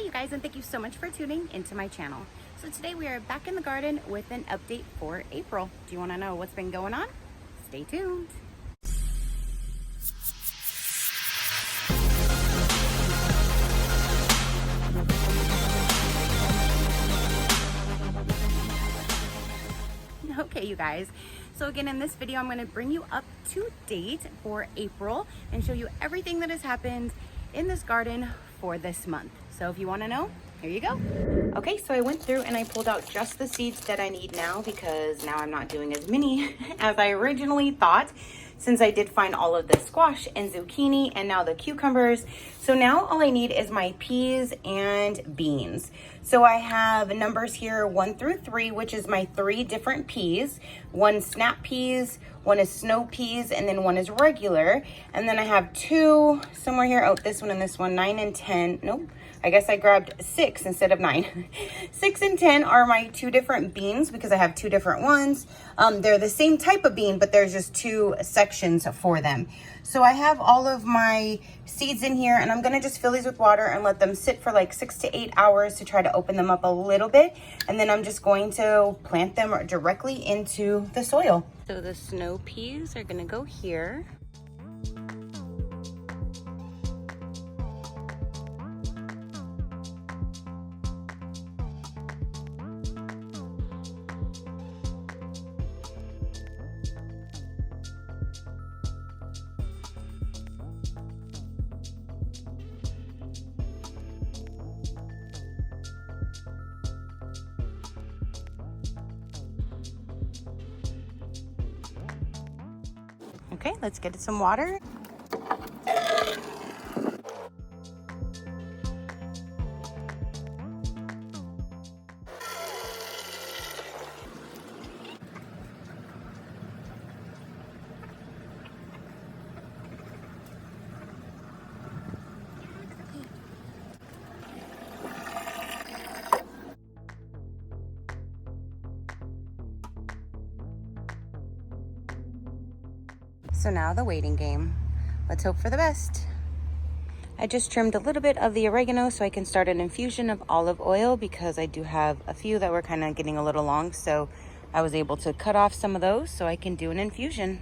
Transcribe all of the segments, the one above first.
Hi you guys, and thank you so much for tuning into my channel. So today we are back in the garden with an update for April. Do you want to know what's been going on? Stay tuned. Okay, you guys. So again, in this video, I'm going to bring you up to date for April and show you everything that has happened in this garden for this month. So if you want to know, here you go. Okay, so I went through and I pulled out just the seeds that I need now, because now I'm not doing as many as I originally thought, since I did find all of the squash and zucchini and now the cucumbers. So now all I need is my peas and beans. So I have numbers here 1 through 3, which is my 3 different peas. 1 snap peas, 1 is snow peas, and then 1 is regular. And then I have 2 somewhere here. Oh, this one and this one, 9 and 10. Nope. I guess I grabbed 6 instead of 9. 6 and 10 are my 2 different beans, because I have 2 different ones. They're the same type of bean, but there's just 2 sections for them. So I have all of my seeds in here, and I'm gonna just fill these with water and let them sit for like 6 to 8 hours to try to open them up a little bit. And then I'm just going to plant them directly into the soil. So the snow peas are gonna go here. Okay, let's get some water. So now the waiting game. Let's hope for the best. I just trimmed a little bit of the oregano so I can start an infusion of olive oil, because I do have a few that were kind of getting a little long. So I was able to cut off some of those so I can do an infusion.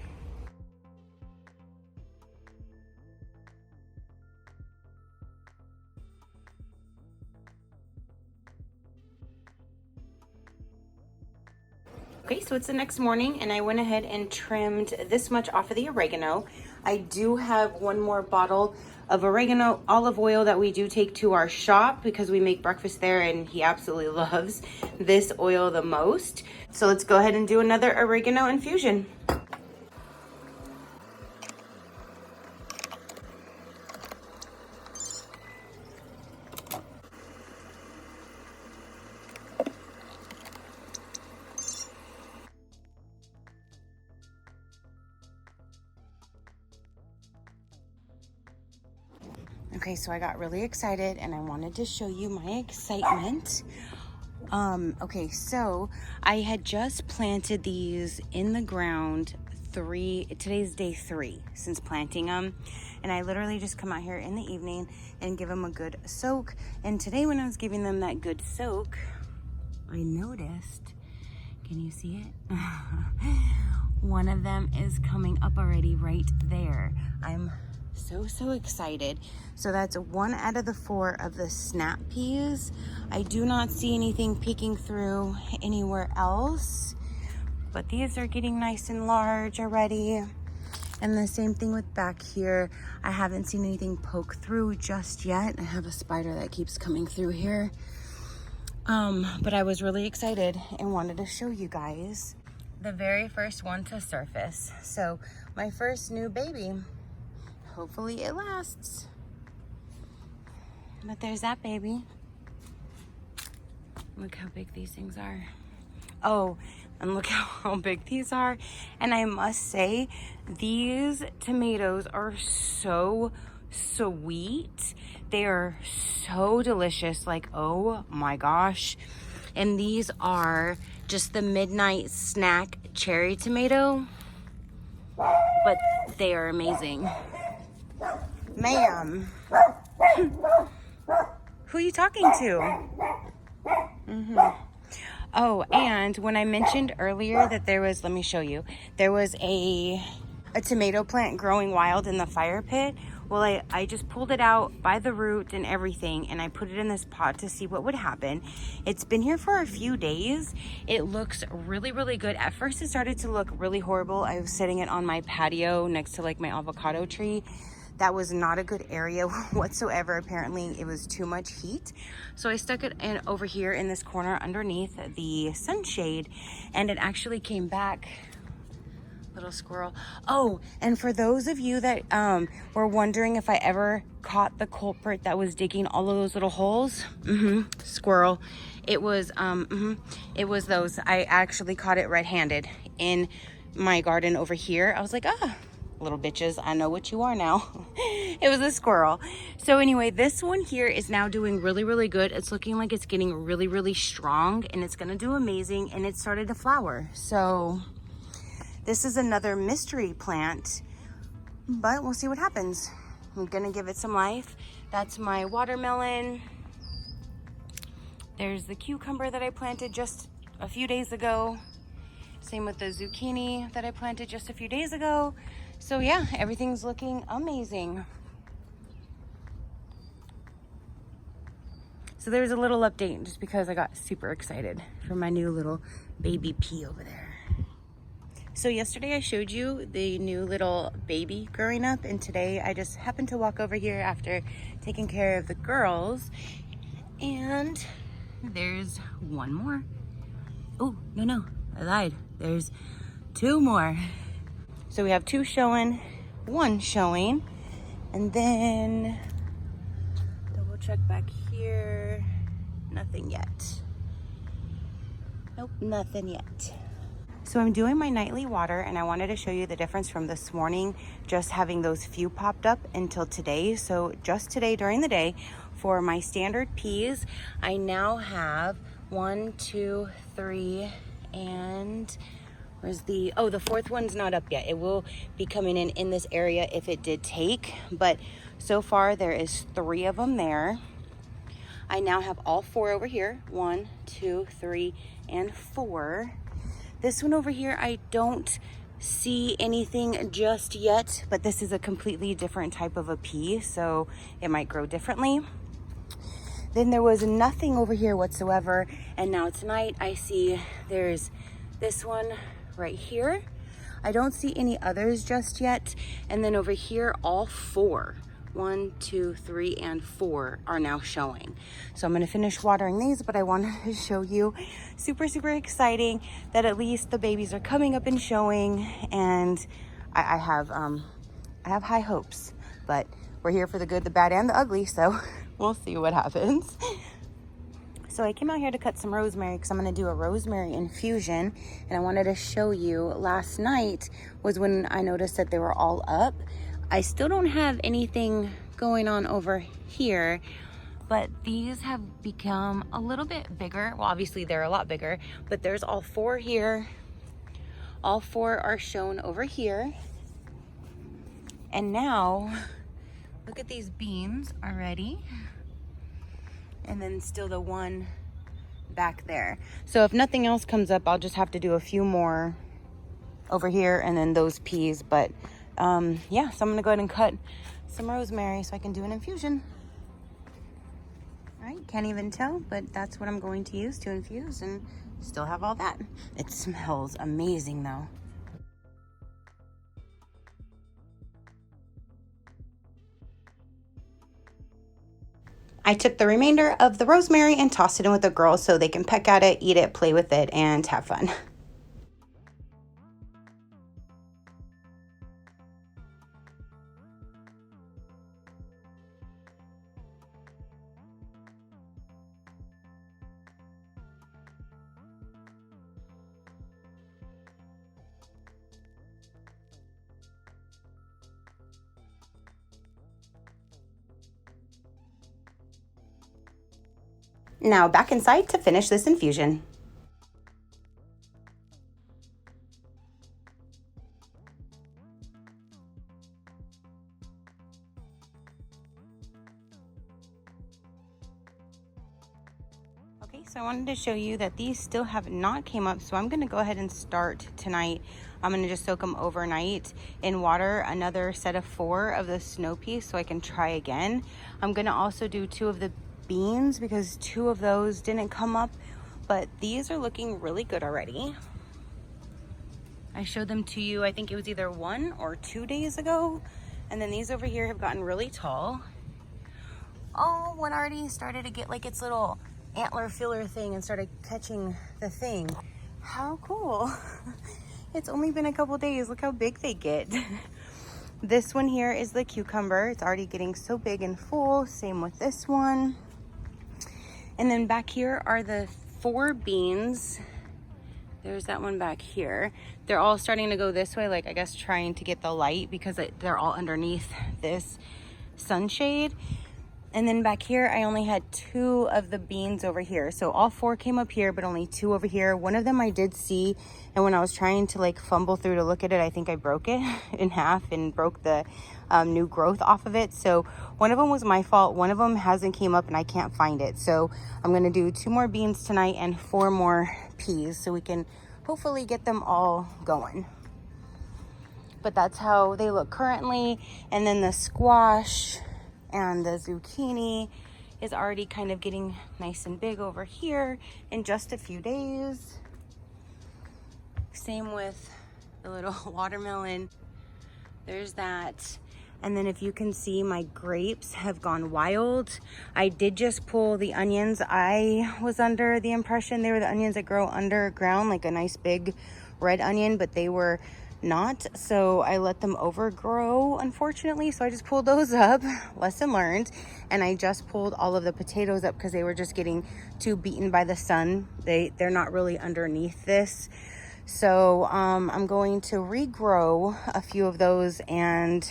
Okay, so it's the next morning and I went ahead and trimmed this much off of the oregano. I do have 1 more bottle of oregano olive oil that we do take to our shop, because we make breakfast there and he absolutely loves this oil the most. So let's go ahead and do another oregano infusion. Okay, so I got really excited and I wanted to show you my excitement. Okay, so I had just planted these in the ground today's day 3 since planting them. And I literally just come out here in the evening and give them a good soak. And today when I was giving them that good soak, I noticed, can you see it? One of them is coming up already right there. I'm so excited. So that's 1 out of the 4 of the snap peas. I do not see anything peeking through anywhere else, but these are getting nice and large already. And the same thing with back here. I haven't seen anything poke through just yet. I have a spider that keeps coming through here. But I was really excited and wanted to show you guys the very first one to surface. So my first new baby. Hopefully it lasts. But there's that baby. Look how big these things are. Oh, and look how big these are. And I must say, these tomatoes are so sweet. They are so delicious. Like, oh my gosh. And these are just the midnight snack cherry tomato. But they are amazing. Ma'am. Who are you talking to? Oh, and when I mentioned earlier that there was, let me show you, there was a tomato plant growing wild in the fire pit. Well, I just pulled it out by the root and everything, and I put it in this pot to see what would happen. It's been here for a few days. It looks really, really good. At first, it started to look really horrible. I was setting it on my patio next to like my avocado tree. That was not a good area whatsoever. Apparently, it was too much heat. So I stuck it in over here in this corner underneath the sunshade, and it actually came back. Little squirrel. Oh, and for those of you that were wondering if I ever caught the culprit that was digging all of those little holes, squirrel. It was it was those. I actually caught it red-handed in my garden over here. I was like, little bitches, I know what you are now. It was a squirrel. So anyway, this one here is now doing really, really good. It's looking like it's getting really, really strong, and it's gonna do amazing, and it started to flower. So this is another mystery plant, but we'll see what happens. I'm gonna give it some life. That's my watermelon. There's the cucumber that I planted just a few days ago. Same with the zucchini that I planted just a few days ago. So yeah, everything's looking amazing. So there's a little update just because I got super excited for my new little baby pea over there. So yesterday I showed you the new little baby growing up, and today I just happened to walk over here after taking care of the girls, and there's one more. Oh, no, I lied. There's two more. So we have two showing, one showing, and then double check back here. Nothing yet. Nope, nothing yet. So I'm doing my nightly water, and I wanted to show you the difference from this morning, just having those few popped up, until today. So just today during the day, for my standard peas, I now have 1, 2, 3, and where's the, oh, the fourth one's not up yet. It will be coming in this area if it did take, but so far there is 3 of them there. I now have all 4 over here. 1, 2, 3, and 4. This one over here, I don't see anything just yet, but this is a completely different type of a pea, so it might grow differently. Then there was nothing over here whatsoever, and now tonight I see there's this one right here. I don't see any others just yet. And then over here, all 4, 1, 2, 3, and 4 are now showing. So I'm gonna finish watering these, but I wanted to show you, super, super exciting that at least the babies are coming up and showing, and I have high hopes, but we're here for the good, the bad, and the ugly, so we'll see what happens. So I came out here to cut some rosemary because I'm going to do a rosemary infusion, and I wanted to show you, last night was when I noticed that they were all up. I still don't have anything going on over here, but these have become a little bit bigger. Well, obviously they're a lot bigger, but there's all 4 here. All 4 are shown over here. And now, look at these beans already. And then still the one back there. So if nothing else comes up, I'll just have to do a few more over here and then those peas. But yeah, so I'm gonna go ahead and cut some rosemary so I can do an infusion. All right, can't even tell, but that's what I'm going to use to infuse, and still have all that. It smells amazing though. I took the remainder of the rosemary and tossed it in with the girls so they can peck at it, eat it, play with it, and have fun. Now back inside to finish this infusion. Okay, so I wanted to show you that these still have not came up, so I'm gonna go ahead and start tonight. I'm gonna just soak them overnight in water, another set of 4 of the snow peas so I can try again. I'm gonna also do 2 of the beans because 2 of those didn't come up, but these are looking really good already. I showed them to you, I think it was either 1 or 2 days ago, and then these over here have gotten really tall. Oh, one already started to get like its little antler filler thing and started catching the thing. How cool. It's only been a couple days. Look how big they get. This one here is the cucumber. It's already getting so big and full. Same with this one. And then back here are the 4 beans. There's that one back here. They're all starting to go this way, like I guess trying to get the light because they're all underneath this sunshade. And then back here, I only had 2 of the beans over here. So all 4 came up here, but only 2 over here. One of them I did see, and when I was trying to like fumble through to look at it, I think I broke it in half and broke the new growth off of it. So one of them was my fault. One of them hasn't came up and I can't find it. So I'm gonna do 2 more beans tonight and 4 more peas so we can hopefully get them all going. But that's how they look currently. And then the squash and the zucchini is already kind of getting nice and big over here in just a few days. Same with the little watermelon. There's that. And then if you can see, my grapes have gone wild. I did just pull the onions. I was under the impression they were the onions that grow underground, like a nice big red onion, but they were not, so I let them overgrow, unfortunately. So I just pulled those up, lesson learned. And I just pulled all of the potatoes up because they were just getting too beaten by the sun. They're not really underneath this. So I'm going to regrow a few of those and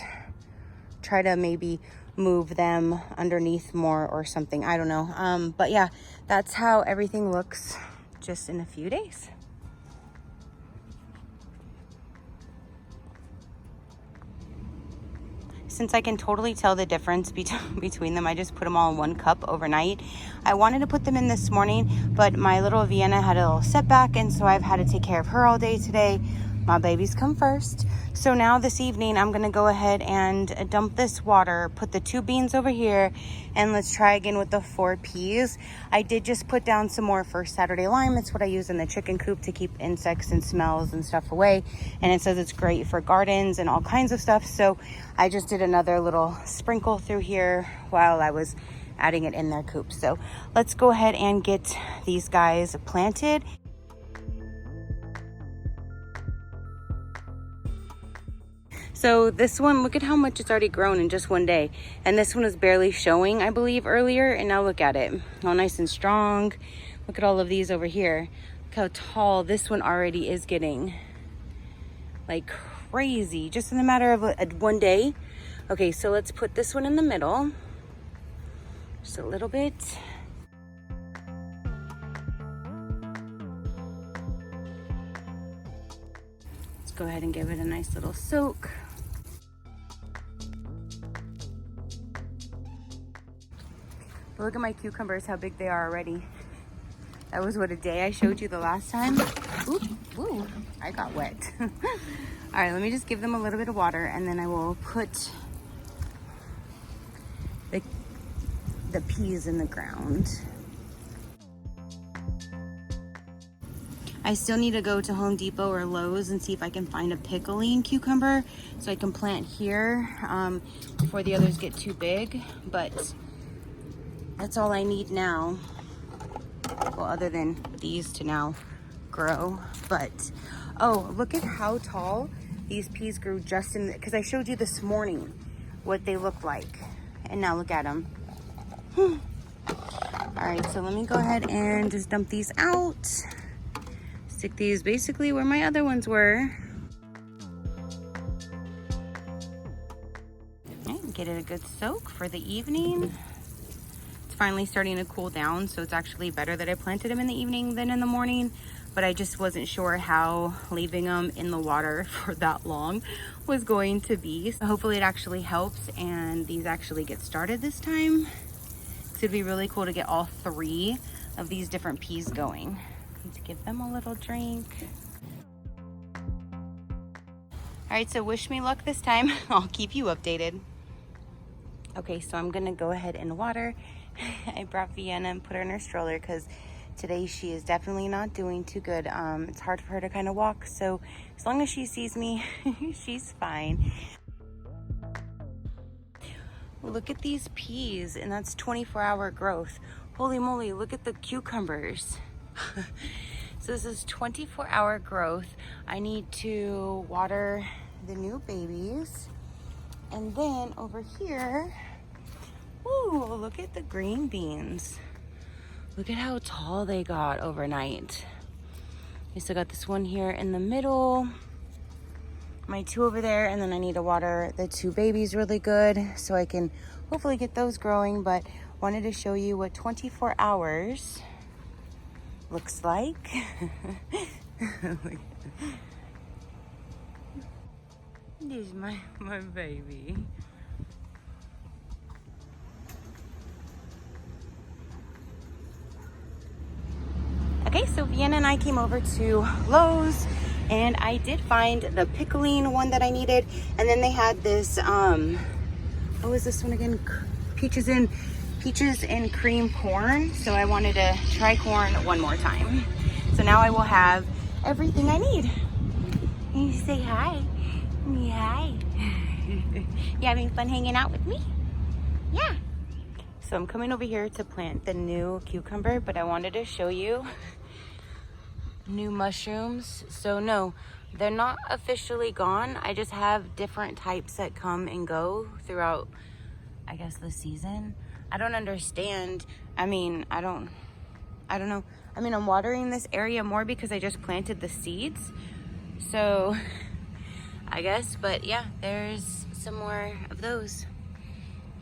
try to maybe move them underneath more or something. I don't know. But yeah, that's how everything looks just in a few days. Since I can totally tell the difference between them, I just put them all in 1 cup overnight. I wanted to put them in this morning, but my little Vienna had a little setback, and so I've had to take care of her all day today. My babies come first. So now this evening, I'm gonna go ahead and dump this water, put the 2 beans over here, and let's try again with the 4 peas. I did just put down some more for Saturday lime. It's what I use in the chicken coop to keep insects and smells and stuff away. And it says it's great for gardens and all kinds of stuff. So I just did another little sprinkle through here while I was adding it in their coop. So let's go ahead and get these guys planted. So this one, look at how much it's already grown in just 1 day. And this one was barely showing, I believe, earlier. And now look at it, all nice and strong. Look at all of these over here. Look how tall this one already is getting. Like crazy, just in the matter of 1 day. Okay, so let's put this one in the middle. Just a little bit. Let's go ahead and give it a nice little soak. Look at my cucumbers, how big they are already. That was what, a day I showed you the last time? Ooh, I got wet. All right, let me just give them a little bit of water and then I will put the peas in the ground. I still need to go to Home Depot or Lowe's and see if I can find a pickling cucumber so I can plant here before the others get too big, but that's all I need now. Well, other than these to now grow. But, oh, look at how tall these peas grew just in, because I showed you this morning what they look like. And now look at them. All right, so let me go ahead and just dump these out. Stick these basically where my other ones were. Okay, get it a good soak for the evening. Finally starting to cool down, so it's actually better that I planted them in the evening than in the morning, but I just wasn't sure how leaving them in the water for that long was going to be. So hopefully it actually helps and these actually get started this time. It'd be really cool to get all 3 of these different peas going. Need to give them a little drink. All right, so wish me luck this time. I'll keep you updated. Okay, so I'm gonna go ahead and water. I brought Vienna and put her in her stroller because today she is definitely not doing too good. It's hard for her to kind of walk, so as long as she sees me, she's fine. Look at these peas, and that's 24-hour growth. Holy moly, look at the cucumbers. So this is 24-hour growth. I need to water the new babies. And then over here, ooh, look at the green beans. Look at how tall they got overnight. I still got this one here in the middle, my two over there, and then I need to water the two babies really good so I can hopefully get those growing. But wanted to show you what 24 hours looks like. This is my baby. Okay, so Vienna and I came over to Lowe's and I did find the pickling one that I needed. And then they had this, what was this one again? Peaches and cream corn. So I wanted to try corn one more time. So now I will have everything I need. And you say hi. Hi. You having fun hanging out with me? Yeah. So I'm coming over here to plant the new cucumber, but I wanted to show you new mushrooms. So no, they're not officially gone. I just have different types that come and go throughout, I guess, the season. I don't understand. I mean, I don't know. I mean, I'm watering this area more because I just planted the seeds. So I guess, but yeah, there's some more of those.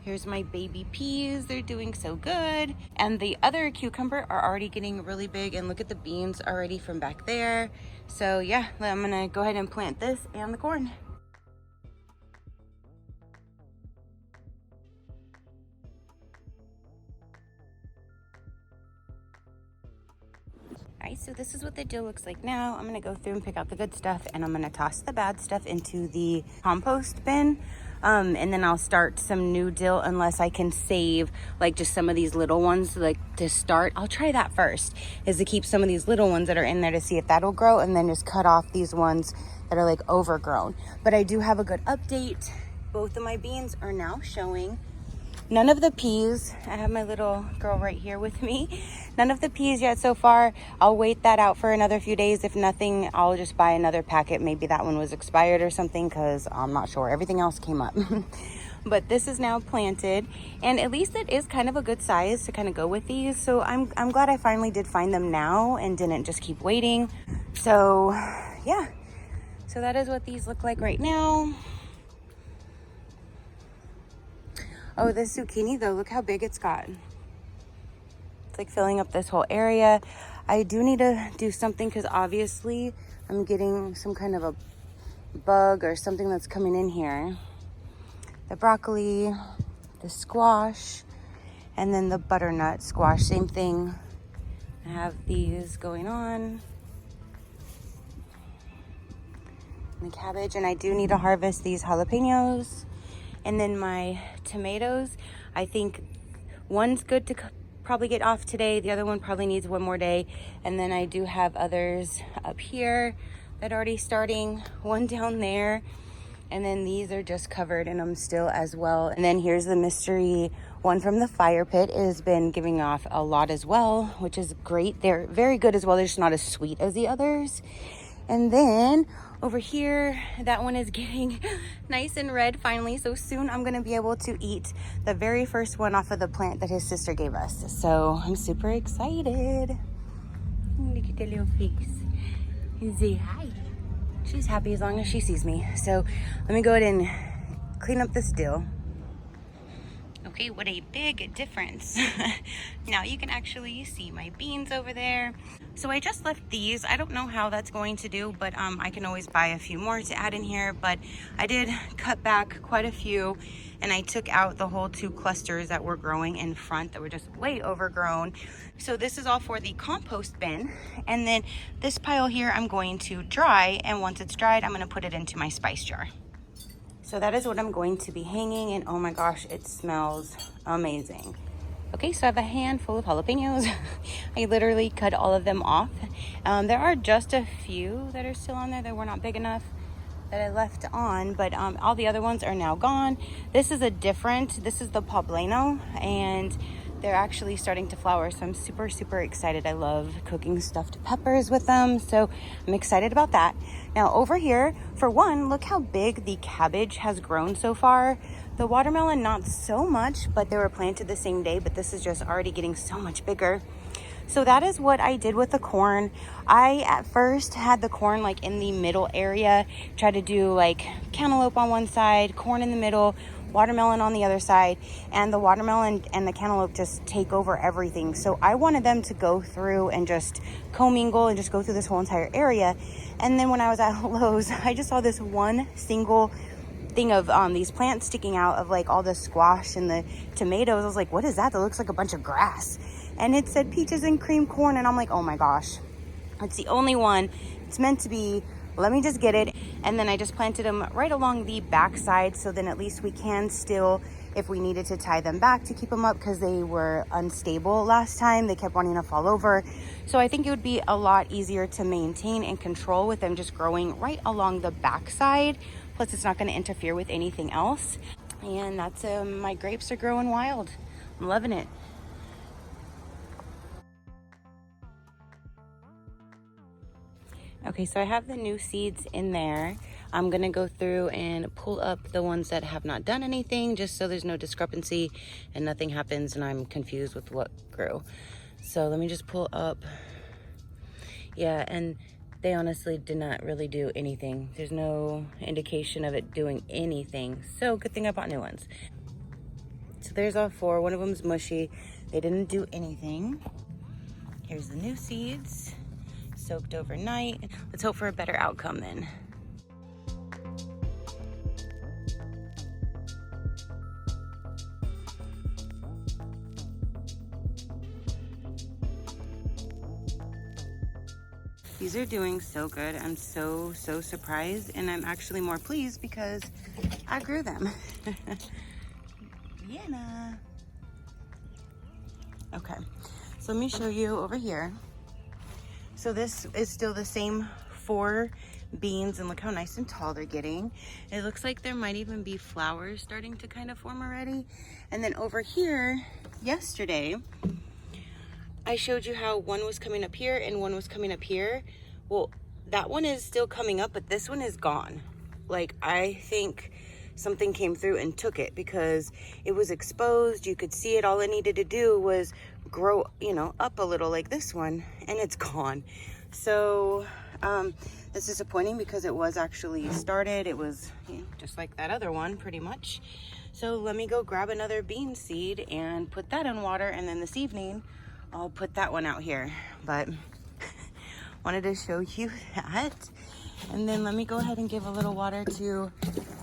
Here's my baby peas. They're doing so good. And the other cucumber are already getting really big, and look at the beans already from back there. So yeah, I'm gonna go ahead and plant this and the corn. Alright, so this is what the deal looks like now. I'm gonna go through and pick out the good stuff, and I'm gonna toss the bad stuff into the compost bin. And then I'll start some new dill unless I can save like just some of these little ones like to start. I'll try that first, is to keep some of these little ones that are in there to see if that'll grow, and then just cut off these ones that are like overgrown. But I do have a good update. Both of my beans are now showing. None of the peas, I have my little girl right here with me. None of the peas yet so far. I'll wait that out for another few days. If nothing, I'll just buy another packet. Maybe that one was expired or something, because I'm not sure. Everything else came up. But this is now planted, and at least it is kind of a good size to kind of go with these. So I'm glad I finally did find them now and didn't just keep waiting. So yeah, so that is what these look like right now. Oh, this zucchini though, look how big it's got. It's like filling up this whole area. I do need to do something because obviously I'm getting some kind of a bug or something that's coming in here. The broccoli, the squash, and then the butternut squash, same thing. I have these going on. The cabbage, and I do need to harvest these jalapenos. And then my tomatoes, I think one's good to probably get off today. The other one probably needs one more day. And then I do have others up here that are already starting, one down there. And then these are just covered in them still as well. And then here's the mystery one from the fire pit. It has been giving off a lot as well, which is great. They're very good as well. They're just not as sweet as the others. And then over here, that one is getting nice and red finally. So soon I'm gonna be able to eat the very first one off of the plant that his sister gave us. So I'm super excited. Look at the little face. Say hi. She's happy as long as she sees me. So let me go ahead and clean up this dill. Okay. Okay, what a big difference. Now you can actually see my beans over there. So I just left these. I don't know how that's going to do, but I can always buy a few more to add in here. But I did cut back quite a few, and I took out the whole 2 clusters that were growing in front that were just way overgrown. So this is all for the compost bin. And then this pile here I'm going to dry, and once it's dried, I'm gonna put it into my spice jar. So that is what I'm going to be hanging, and oh my gosh, it smells amazing. Okay, so I have a handful of jalapenos. I literally cut all of them off. There are just a few that are still on there that were not big enough that I left on, but all the other ones are now gone. This is the poblano, and they're actually starting to flower, so I'm super, super excited. I love cooking stuffed peppers with them, so I'm excited about that. Now over here, for one, look how big the cabbage has grown so far. The watermelon, not so much, but they were planted the same day, but this is just already getting so much bigger. So that is what I did with the corn. I at first had the corn like in the middle area, tried to do like cantaloupe on one side, corn in the middle, watermelon on the other side, and the watermelon and the cantaloupe just take over everything. So I wanted them to go through and just commingle and just go through this whole entire area. And then when I was at Lowe's, I just saw this one single thing of these plants sticking out of like all the squash and the tomatoes. I was like, what is that? That looks like a bunch of grass. And it said peaches and cream corn, and I'm like, oh my gosh, it's the only one. It's meant to be. Let me just get it. And then I just planted them right along the back side, so then at least we can still, if we needed to tie them back to keep them up, because they were unstable last time. They kept wanting to fall over. So I think it would be a lot easier to maintain and control with them just growing right along the back side. Plus it's not going to interfere with anything else. And that's my grapes are growing wild. I'm loving it. Okay, so I have the new seeds in there. I'm gonna go through and pull up the ones that have not done anything, just so there's no discrepancy and nothing happens and I'm confused with what grew. So let me just pull up. Yeah, and they honestly did not really do anything. There's no indication of it doing anything. So good thing I bought new ones. So there's all 4. One of them's mushy. They didn't do anything. Here's the new seeds. Soaked overnight. Let's hope for a better outcome then. These are doing so good. I'm so surprised, and I'm actually more pleased because I grew them. Vienna. Okay, so let me show you over here. So this is still the same 4 beans, and look how nice and tall they're getting. It looks like there might even be flowers starting to kind of form already. And then over here, yesterday, I showed you how one was coming up here and one was coming up here. Well, that one is still coming up, but this one is gone. Like, I think something came through and took it because it was exposed. You could see it. All it needed to do was grow, you know, up a little like this one, and it's gone. So it's disappointing because it was actually started. It was, you know, just like that other one pretty much. So let me go grab another bean seed and put that in water, and then this evening I'll put that one out here. But wanted to show you that. And then let me go ahead and give a little water to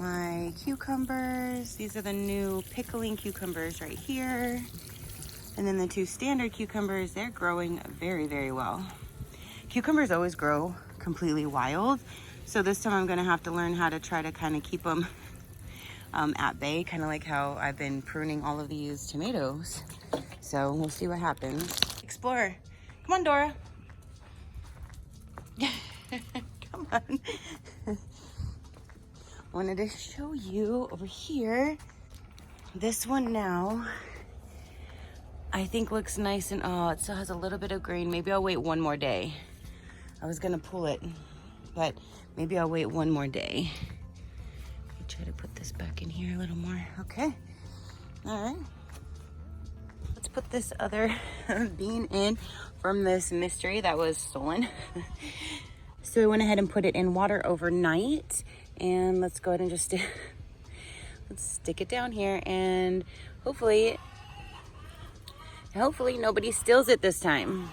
my cucumbers. These are the new pickling cucumbers right here. And then the 2 standard cucumbers, they're growing very well. Cucumbers always grow completely wild. So this time I'm gonna have to learn how to try to kind of keep them at bay, kind of like how I've been pruning all of these tomatoes. So we'll see what happens. Explorer, come on, Dora. Come on. Wanted to show you over here. This one now, I think looks nice, and oh, it still has a little bit of green. Maybe I'll wait one more day. I was gonna pull it, but maybe I'll wait one more day. Let me try to put this back in here a little more. Okay, all right. Let's put this other bean in from this mystery that was stolen. So I went ahead and put it in water overnight, and let's go ahead and just let's stick it down here, and Hopefully nobody steals it this time.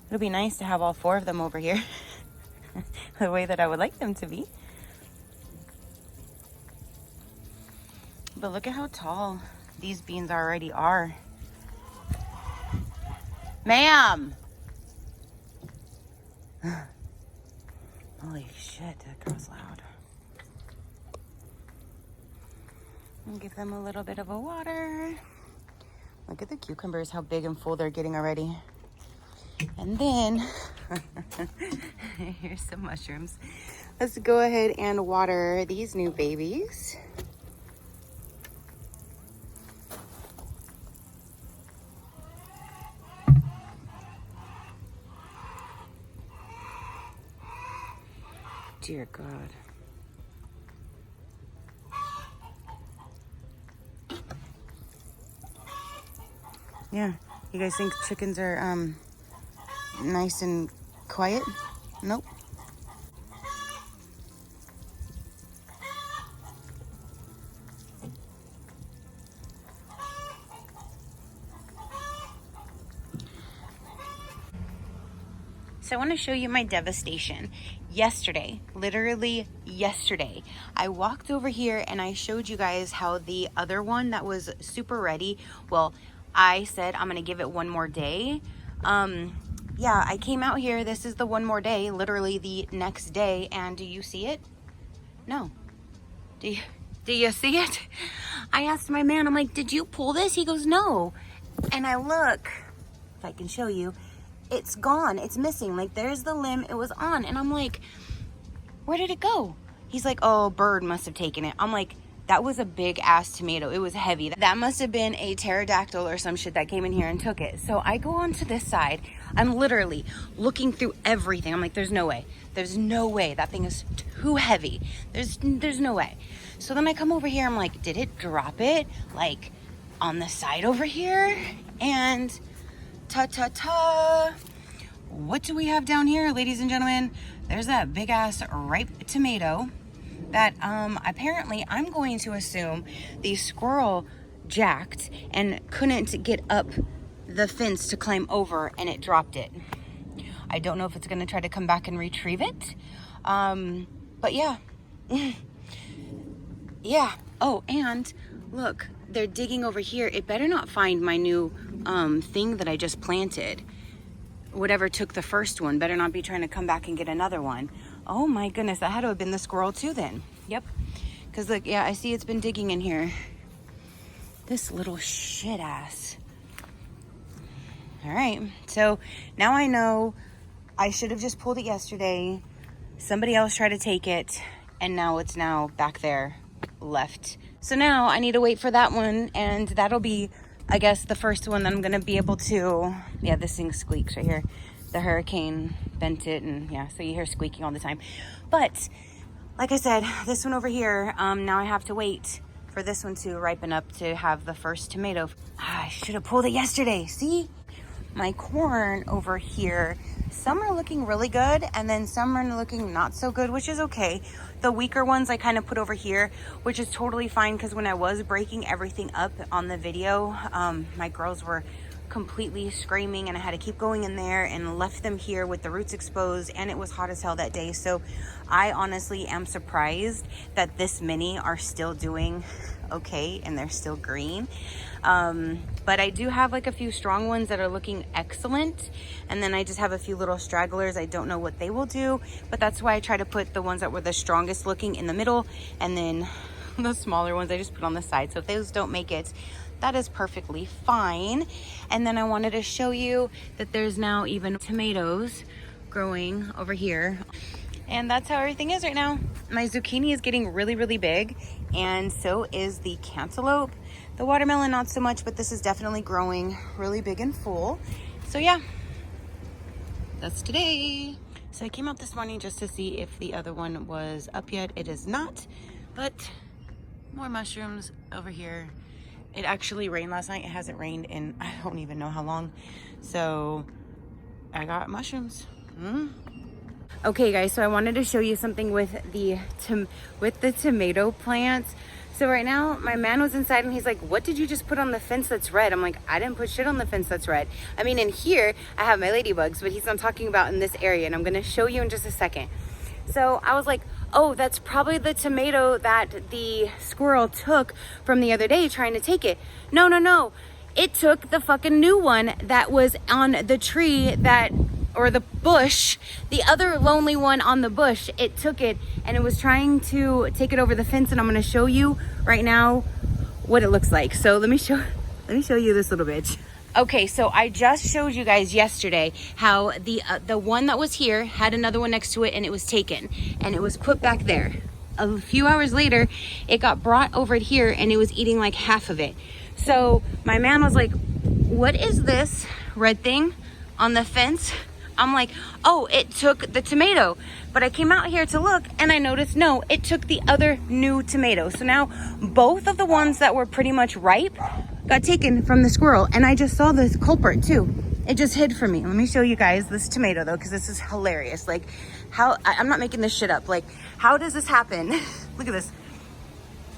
It'll be nice to have all 4 of them over here the way that I would like them to be. But look at how tall these beans already are. Ma'am! Holy shit, that girl's loud. And give them a little bit of a water. Look at the cucumbers, how big and full they're getting already. And then, here's some mushrooms. Let's go ahead and water these new babies. Dear God. Yeah, you guys think chickens are nice and quiet? Nope. So I want to show you my devastation. Yesterday, literally yesterday, I walked over here and I showed you guys how the other one that was super ready, well, I said I'm going to give it one more day. Yeah, I came out here. This is the one more day, literally the next day. And do you see it? No. Do you see it? I asked my man, I'm like, did you pull this? He goes, no. And I look, if I can show you, it's gone. It's missing. Like, there's the limb it was on. And I'm like, where did it go? He's like, oh, bird must have taken it. I'm like, that was a big ass tomato. It was heavy. That must have been a pterodactyl or some shit that came in here and took it. So I go on to this side. I'm literally looking through everything. I'm like, there's no way. There's no way. That thing is too heavy. There's no way. So then I come over here. I'm like, did it drop it? Like on the side over here? And ta-ta-ta. What do we have down here, ladies and gentlemen? There's that big ass ripe tomato that apparently I'm going to assume the squirrel jacked and couldn't get up the fence to climb over and it dropped it. I don't know if it's gonna try to come back and retrieve it. But yeah. Yeah. Oh, and look, they're digging over here. It better not find my new thing that I just planted. Whatever took the first one better not be trying to come back and get another one. Oh my goodness, that had to have been the squirrel too then. Yep. Because look, yeah, I see it's been digging in here. This little shit ass. All right, so now I know I should have just pulled it yesterday. Somebody else tried to take it, and now it's now back there left. So now I need to wait for that one, and that'll be, I guess, the first one that I'm gonna be able to, yeah, this thing squeaks right here. The hurricane bent it, and yeah, so you hear squeaking all the time. But like I said, this one over here, now I have to wait for this one to ripen up to have the first tomato. I should have pulled it yesterday. See, my corn over here, some are looking really good and then some are looking not so good, which is okay. The weaker ones I kind of put over here, which is totally fine, because when I was breaking everything up on the video, my girls were completely screaming and I had to keep going in there and left them here with the roots exposed, and it was hot as hell that day. So I honestly am surprised that this many are still doing okay and they're still green. But I do have like a few strong ones that are looking excellent, and then I just have a few little stragglers. I don't know what they will do, but that's why I try to put the ones that were the strongest looking in the middle, and then the smaller ones I just put on the side. So if those don't make it, that is perfectly fine. And then I wanted to show you that there's now even tomatoes growing over here. And that's how everything is right now. My zucchini is getting really, really big, and so is the cantaloupe. The watermelon, not so much, but this is definitely growing really big and full. So yeah, that's today. So I came out this morning just to see if the other one was up yet. It is not, but more mushrooms over here. It actually rained last night. It hasn't rained in I don't even know how long. So I got mushrooms. Okay guys, so I wanted to show you something with the tomato plants. So right now, my man was inside and he's like, what did you just put on the fence that's red? I'm like, I didn't put shit on the fence that's red. I mean, in here, I have my ladybugs, but he's not talking about in this area, and I'm gonna show you in just a second. So I was like, oh, that's probably the tomato that the squirrel took from the other day trying to take it. No, no, no. It took the fucking new one that was on the tree or the bush, the other lonely one on the bush. It took it and it was trying to take it over the fence, and I'm gonna show you right now what it looks like. So let me show you this little bitch. Okay, so I just showed you guys yesterday how the one that was here had another one next to it, and it was taken and it was put back there. A few hours later, it got brought over here and it was eating like half of it. So my man was like, what is this red thing on the fence? I'm like, oh, it took the tomato. But I came out here to look and I noticed, no, it took the other new tomato. So now both of the ones that were pretty much ripe got taken from the squirrel. And I just saw this culprit too. It just hid from me. Let me show you guys this tomato though, because this is hilarious. Like, how, I'm not making this shit up. Like, how does this happen? Look at this.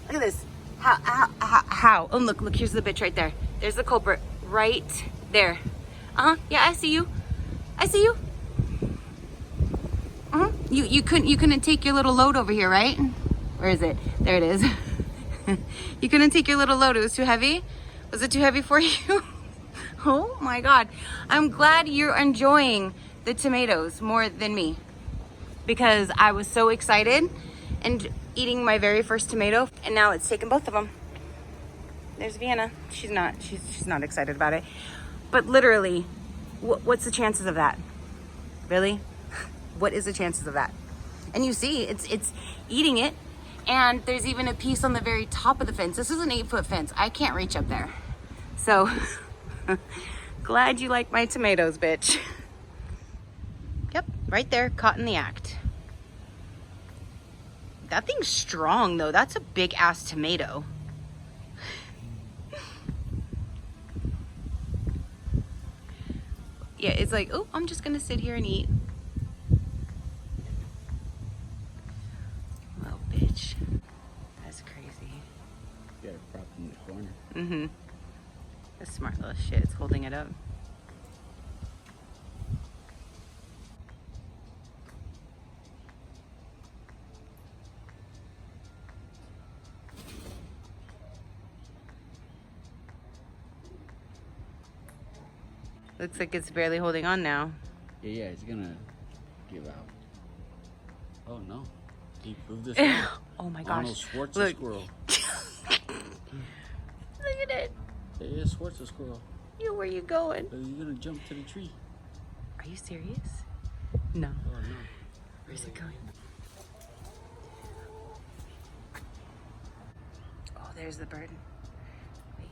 Look at this. How? Oh, look, here's the bitch right there. There's the culprit right there. Yeah, I see you. I see you. You couldn't take your little load over here, right? Where is it? There it is. You couldn't take your little load. It was too heavy? Was it too heavy for you? Oh my God. I'm glad you're enjoying the tomatoes more than me, because I was so excited and eating my very first tomato, and now it's taken both of them. There's Vienna. She's not excited about it. But literally, what's the chances of that? Really? What is the chances of that? And you see, it's eating it, and there's even a piece on the very top of the fence. This is an 8-foot fence. I can't reach up there. So, glad you like my tomatoes, bitch. Yep, right there, caught in the act. That thing's strong though. That's a big ass tomato. Yeah, it's like, oh, I'm just gonna sit here and eat. Little bitch. That's crazy. You got it propped in the corner. Mm-hmm. The smart little shit. It's holding it up. Looks like it's barely holding on now. Yeah, it's gonna give out. Oh no. He moved this way. Oh my gosh. Arnold Schwarzenegger squirrel. Look at it. It is Schwarzenegger squirrel. Where you going? You're gonna jump to the tree. Are you serious? No. Oh no. Where's it going? Oh, there's the bird. Wait.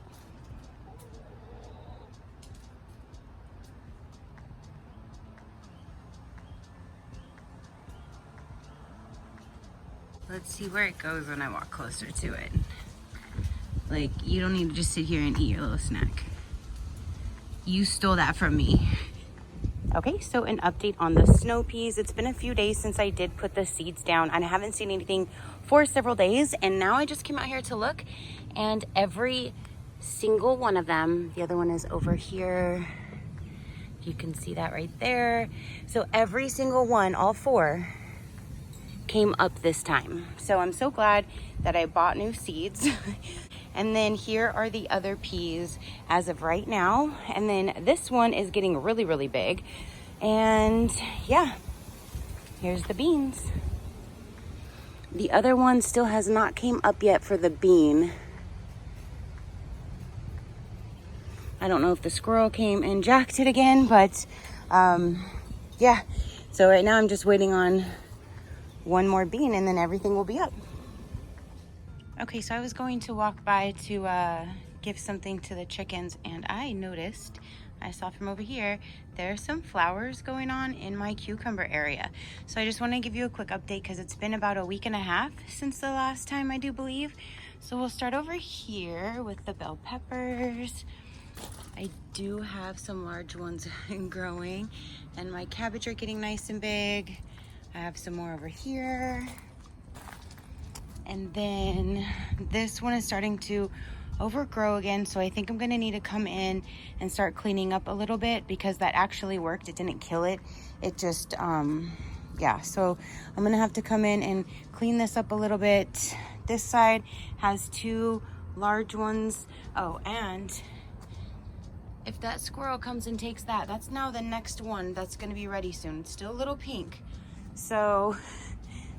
Let's see where it goes when I walk closer to it. Like, you don't need to just sit here and eat your little snack. You stole that from me. Okay, so an update on the snow peas. It's been a few days since I did put the seeds down, and I haven't seen anything for several days. And now I just came out here to look, and every single one of them, the other one is over here. You can see that right there. So every single one, all 4, came up this time. So I'm so glad that I bought new seeds. And then here are the other peas as of right now. And then this one is getting really, really big. And yeah, here's the beans. The other one still has not came up yet for the bean. I don't know if the squirrel came and jacked it again, but yeah. So right now I'm just waiting on one more bean and then everything will be up. Okay, so I was going to walk by to give something to the chickens, and I noticed, I saw from over here, there's some flowers going on in my cucumber area. So I just want to give you a quick update because it's been about a week and a half since the last time, I do believe. So we'll start over here with the bell peppers. I do have some large ones growing, and my cabbage are getting nice and big. I have some more over here. And then this one is starting to overgrow again, so I think I'm gonna need to come in and start cleaning up a little bit, because that actually worked. It didn't kill it. It just, yeah, so I'm gonna have to come in and clean this up a little bit. This side has 2 large ones. Oh, and if that squirrel comes and takes that, that's now the next one that's gonna be ready soon. It's still a little pink, so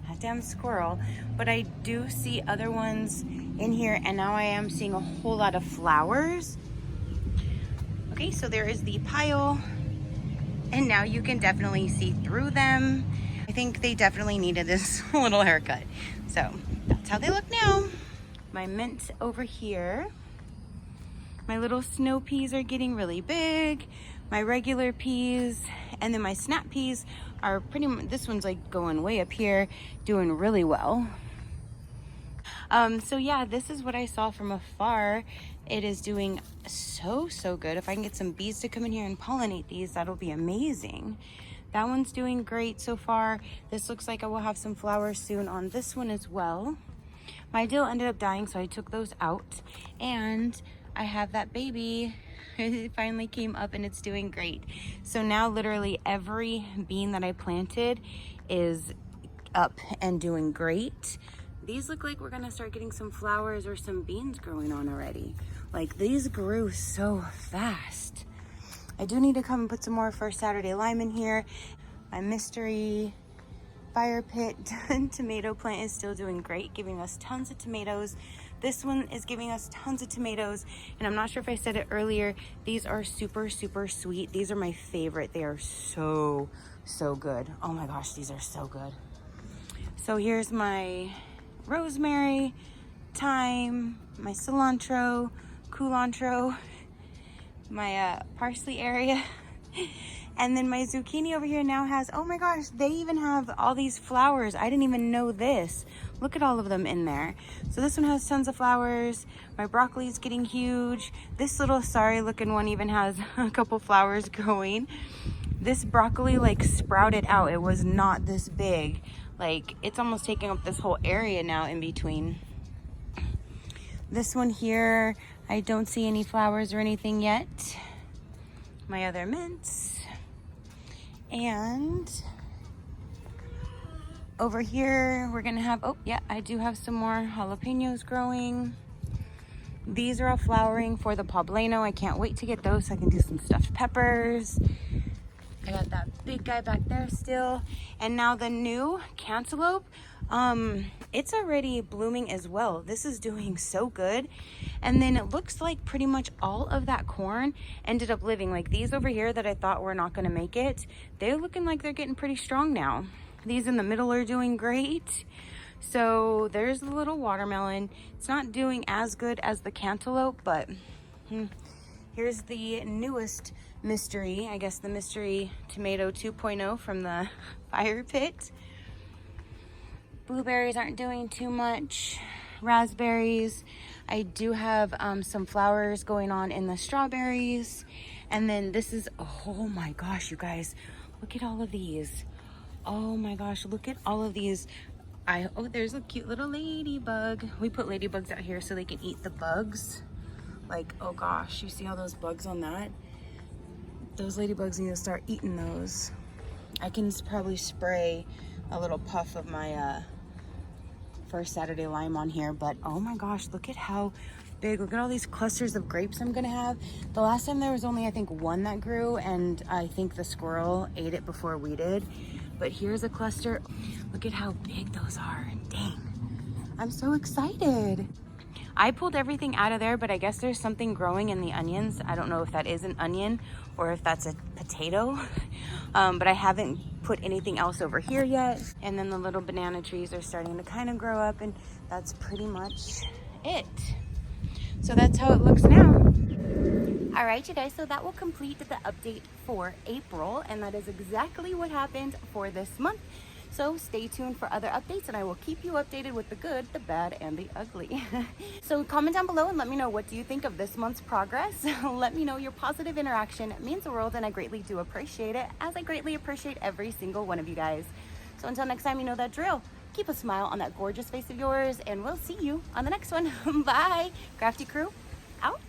that damn squirrel. But I do see other ones in here, and now I am seeing a whole lot of flowers. Okay, so there is the pile, and now you can definitely see through them. I think they definitely needed this little haircut. So that's how they look now. My mint over here. My little snow peas are getting really big. My regular peas, and then my snap peas are pretty much, this one's like going way up here, doing really well. So yeah, this is what I saw from afar. It is doing so good. If I can get some bees to come in here and pollinate these, that'll be amazing. That one's doing great so far. This looks like I will have some flowers soon on this one as well. My dill ended up dying, so I took those out, and I have that baby. It finally came up and it's doing great. So now literally every bean that I planted is up and doing great. These look like we're gonna start getting some flowers or some beans growing on already. Like, these grew so fast. I do need to come and put some more First Saturday Lime in here. My mystery fire pit tomato plant is still doing great, giving us tons of tomatoes. This one is giving us tons of tomatoes, and I'm not sure if I said it earlier, these are super sweet. These are my favorite. They are so good. Oh my gosh, these are so good. So here's my rosemary, thyme, my cilantro, culantro, my parsley area, and then my zucchini over here now has, oh my gosh, they even have all these flowers. I didn't even know this. Look at all of them in there. So this one has tons of flowers. My broccoli is getting huge. This little sorry looking one even has a couple flowers going. This broccoli like sprouted out. It was not this big. Like, it's almost taking up this whole area now in between. This one here, I don't see any flowers or anything yet. My other mints. And over here, we're gonna have, oh yeah, I do have some more jalapenos growing. These are all flowering for the poblano. I can't wait to get those so I can do some stuffed peppers. I got that big guy back there still. And now the new cantaloupe, it's already blooming as well. This is doing so good. And then it looks like pretty much all of that corn ended up living. Like these over here that I thought were not gonna make it, they're looking like they're getting pretty strong now. These in the middle are doing great. So there's the little watermelon. It's not doing as good as the cantaloupe, but here's the newest mystery, I guess the mystery tomato 2.0 from the fire pit. Blueberries aren't doing too much. Raspberries. I do have some flowers going on in the strawberries. And then this is, oh my gosh, you guys, look at all of these. Oh my gosh, look at all of these. Oh, there's a cute little ladybug. We put ladybugs out here so they can eat the bugs. Like, oh gosh, you see all those bugs on that? Those ladybugs need to start eating those. I can probably spray a little puff of my First Saturday Lime on here, but oh my gosh, look at how big. Look at all these clusters of grapes I'm gonna have. The last time there was only, I think, one that grew, and I think the squirrel ate it before we did. But here's a cluster. Look at how big those are. Dang, I'm so excited. I pulled everything out of there, but I guess there's something growing in the onions. I don't know if that is an onion or if that's a potato, but I haven't put anything else over here yet. And then the little banana trees are starting to kind of grow up, and that's pretty much it. So that's how it looks now. All right, you guys, so that will complete the update for April, and that is exactly what happened for this month. So stay tuned for other updates, and I will keep you updated with the good, the bad, and the ugly. So comment down below and let me know, what do you think of this month's progress? Let me know. Your positive interaction means the world, and I greatly do appreciate it, as I greatly appreciate every single one of you guys. So until next time, you know that drill. keep a smile on that gorgeous face of yours, and we'll see you on the next one. Bye. Crafty crew, out.